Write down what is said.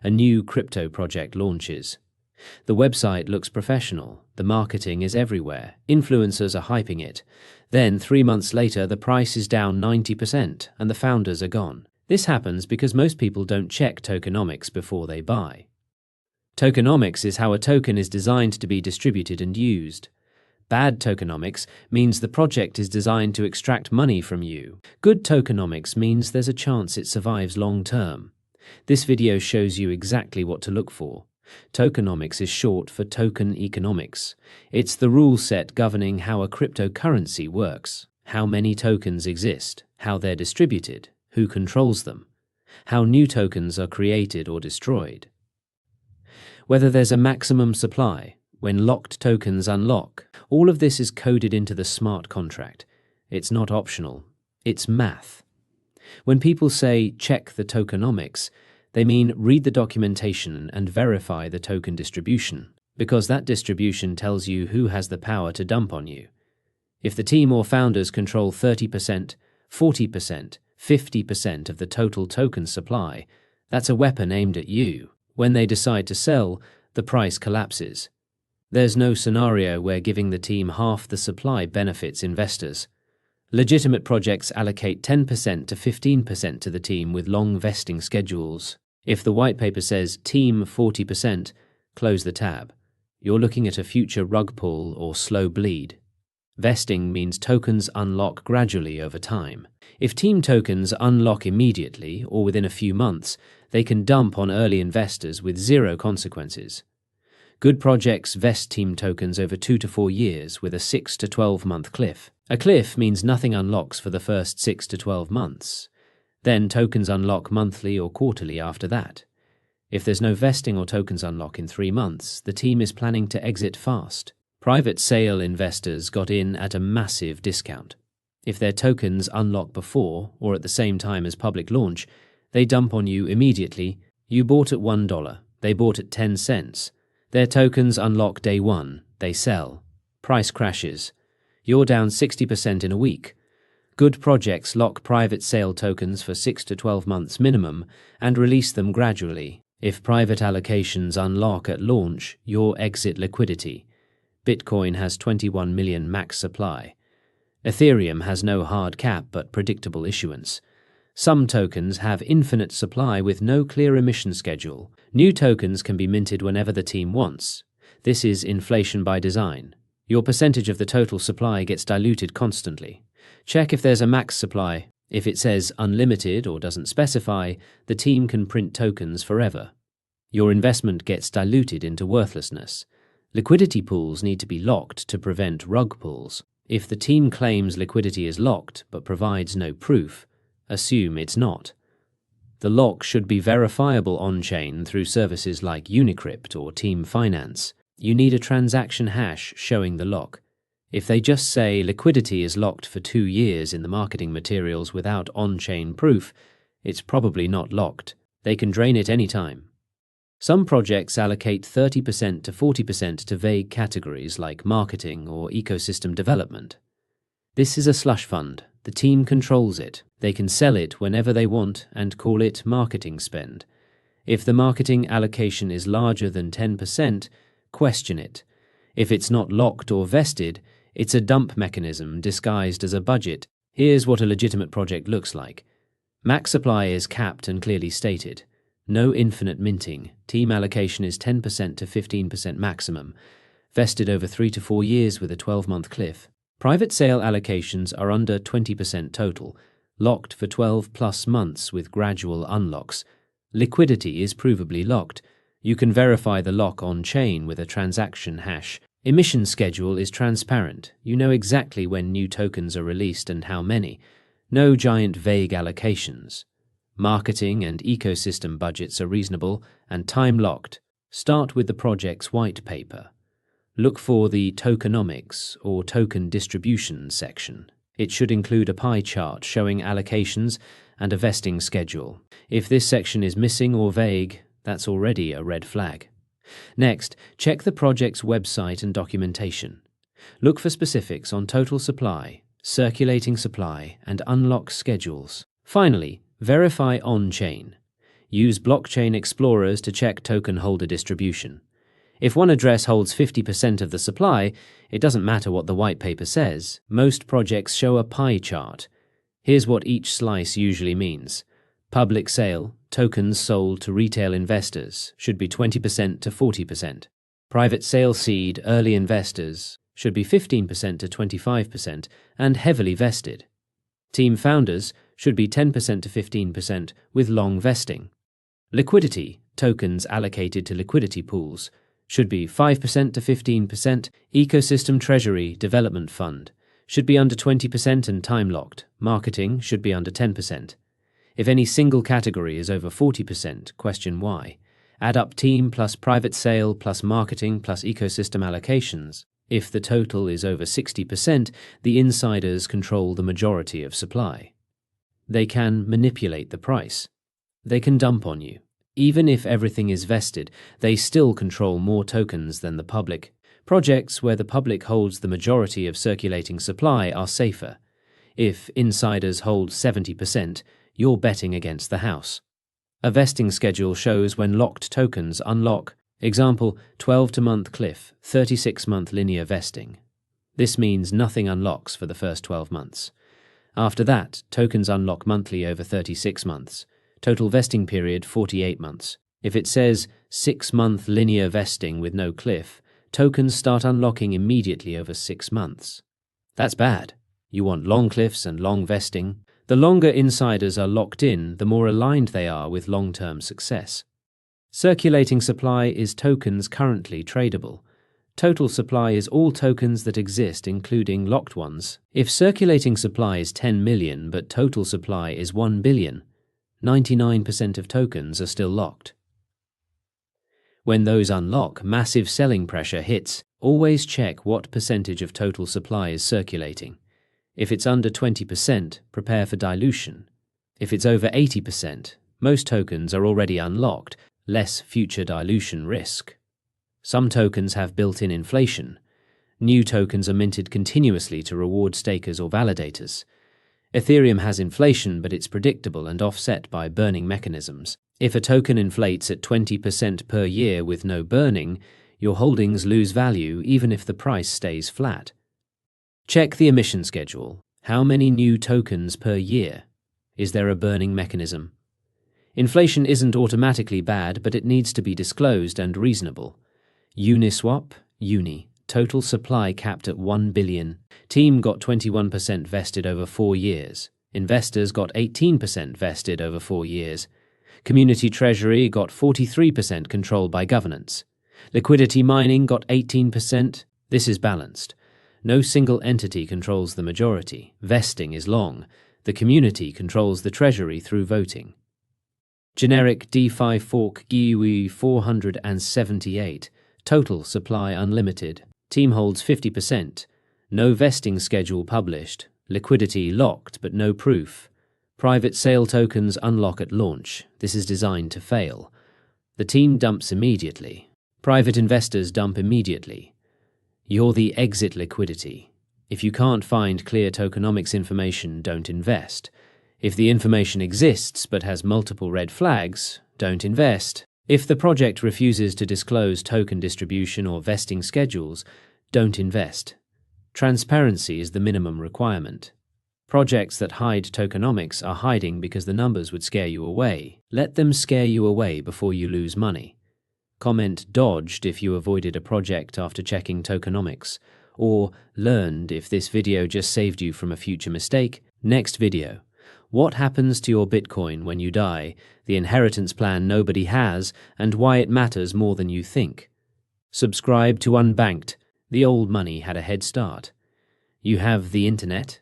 A new crypto project launches. The website looks professional, the marketing is everywhere, influencers are hyping it. Then 3 months later the price is down 90% and the founders are gone. This happens because most people don't check tokenomics before they buy. Tokenomics is how a token is designed to be distributed and used. Bad tokenomics means the project is designed to extract money from you. Good tokenomics means there's a chance it survives long term. This video shows you exactly what to look for. Tokenomics is short for token economics. It's the rule set governing how a cryptocurrency works, how many tokens exist, how they're distributed, who controls them, how new tokens are created or destroyed, whether there's a maximum supply, when locked tokens unlock. All of this is coded into the smart contract. It's not optional. It's math. When people say check the tokenomics, they mean read the documentation and verify the token distribution, because that distribution tells you who has the power to dump on you. If the team or founders control 30%, 40%, 50% of the total token supply, that's a weapon aimed at you. When they decide to sell, the price collapses. There's no scenario where giving the team half the supply benefits investors. Legitimate projects allocate 10% to 15% to the team with long vesting schedules. If the white paper says team 40%, close the tab. You're looking at a future rug pull or slow bleed. Vesting means tokens unlock gradually over time. If team tokens unlock immediately or within a few months, they can dump on early investors with zero consequences. Good projects vest team tokens over 2 to 4 years with a 6 to 12 month cliff. A cliff means nothing unlocks for the first 6 to 12 months. Then tokens unlock monthly or quarterly after that. If there's no vesting or tokens unlock in 3 months, the team is planning to exit fast. Private sale investors got in at a massive discount. If their tokens unlock before or at the same time as public launch, they dump on you immediately. You bought at $1, they bought at 10 cents. Their tokens unlock day one, they sell. Price crashes. You're down 60% in a week. Good projects lock private sale tokens for 6 to 12 months minimum and release them gradually. If private allocations unlock at launch, your exit liquidity. Bitcoin has 21 million max supply. Ethereum has no hard cap but predictable issuance. Some tokens have infinite supply with no clear emission schedule. New tokens can be minted whenever the team wants. This is inflation by design. Your percentage of the total supply gets diluted constantly. Check if there's a max supply. If it says unlimited or doesn't specify, the team can print tokens forever. Your investment gets diluted into worthlessness. Liquidity pools need to be locked to prevent rug pulls. If the team claims liquidity is locked but provides no proof, assume it's not. The lock should be verifiable on-chain through services like Unicrypt or Team Finance. You need a transaction hash showing the lock. If they just say liquidity is locked for 2 years in the marketing materials without on-chain proof, it's probably not locked. They can drain it any time. Some projects allocate 30% to 40% to vague categories like marketing or ecosystem development. This is a slush fund. The team controls it. They can sell it whenever they want and call it marketing spend. If the marketing allocation is larger than 10%, question it. If it's not locked or vested, it's a dump mechanism disguised as a budget. Here's what a legitimate project looks like. Max supply is capped and clearly stated. No infinite minting. Team allocation is 10% to 15% maximum. Vested over 3 to 4 years with a 12-month cliff. Private sale allocations are under 20% total, locked for 12 plus months with gradual unlocks. Liquidity is provably locked. You can verify the lock on-chain with a transaction hash. Emission schedule is transparent. You know exactly when new tokens are released and how many. No giant vague allocations. Marketing and ecosystem budgets are reasonable and time-locked. Start with the project's white paper. Look for the Tokenomics or Token Distribution section. It should include a pie chart showing allocations and a vesting schedule. If this section is missing or vague, that's already a red flag. Next, check the project's website and documentation. Look for specifics on total supply, circulating supply, and unlock schedules. Finally, verify on-chain. Use blockchain explorers to check token holder distribution. If one address holds 50% of the supply, it doesn't matter what the white paper says. Most projects show a pie chart. Here's what each slice usually means. Public sale, tokens sold to retail investors, should be 20% to 40%. Private sale seed, early investors, should be 15% to 25% and heavily vested. Team founders should be 10% to 15% with long vesting. Liquidity, tokens allocated to liquidity pools, should be 5% to 15%. Ecosystem treasury, development fund, should be under 20% and time-locked. Marketing should be under 10%. If any single category is over 40%, question why. Add up team plus private sale plus marketing plus ecosystem allocations. If the total is over 60%, the insiders control the majority of supply. They can manipulate the price. They can dump on you. Even if everything is vested, they still control more tokens than the public. Projects where the public holds the majority of circulating supply are safer. If insiders hold 70%, you're betting against the house. A vesting schedule shows when locked tokens unlock. Example, 12-month cliff, 36-month linear vesting. This means nothing unlocks for the first 12 months. After that, tokens unlock monthly over 36 months. Total vesting period 48 months. If it says 6-month linear vesting with no cliff, tokens start unlocking immediately over 6 months. That's bad. You want long cliffs and long vesting. The longer insiders are locked in, the more aligned they are with long-term success. Circulating supply is tokens currently tradable. Total supply is all tokens that exist, including locked ones. If circulating supply is 10 million but total supply is 1 billion, 99% of tokens are still locked. When those unlock, massive selling pressure hits. Always check what percentage of total supply is circulating. If it's under 20%, prepare for dilution. If it's over 80%, most tokens are already unlocked, less future dilution risk. Some tokens have built-in inflation. New tokens are minted continuously to reward stakers or validators. Ethereum has inflation, but it's predictable and offset by burning mechanisms. If a token inflates at 20% per year with no burning, your holdings lose value even if the price stays flat. Check the emission schedule. How many new tokens per year? Is there a burning mechanism? Inflation isn't automatically bad, but it needs to be disclosed and reasonable. Uniswap, Uni. Total supply capped at 1 billion. Team got 21% vested over 4 years. Investors got 18% vested over 4 years. Community Treasury got 43% controlled by governance. Liquidity mining got 18%. This is balanced. No single entity controls the majority. Vesting is long. The community controls the treasury through voting. Generic DeFi fork GUI 478. Total supply unlimited. Team holds 50%. No vesting schedule published. Liquidity locked but no proof. Private sale tokens unlock at launch. This is designed to fail. The team dumps immediately. Private investors dump immediately. You're the exit liquidity. If you can't find clear tokenomics information, don't invest. If the information exists but has multiple red flags, don't invest. If the project refuses to disclose token distribution or vesting schedules, don't invest. Transparency is the minimum requirement. Projects that hide tokenomics are hiding because the numbers would scare you away. Let them scare you away before you lose money. Comment dodged if you avoided a project after checking tokenomics, or learned if this video just saved you from a future mistake. Next video. What happens to your Bitcoin when you die, the inheritance plan nobody has, and why it matters more than you think. Subscribe to Unbanked. The old money had a head start. You have the internet.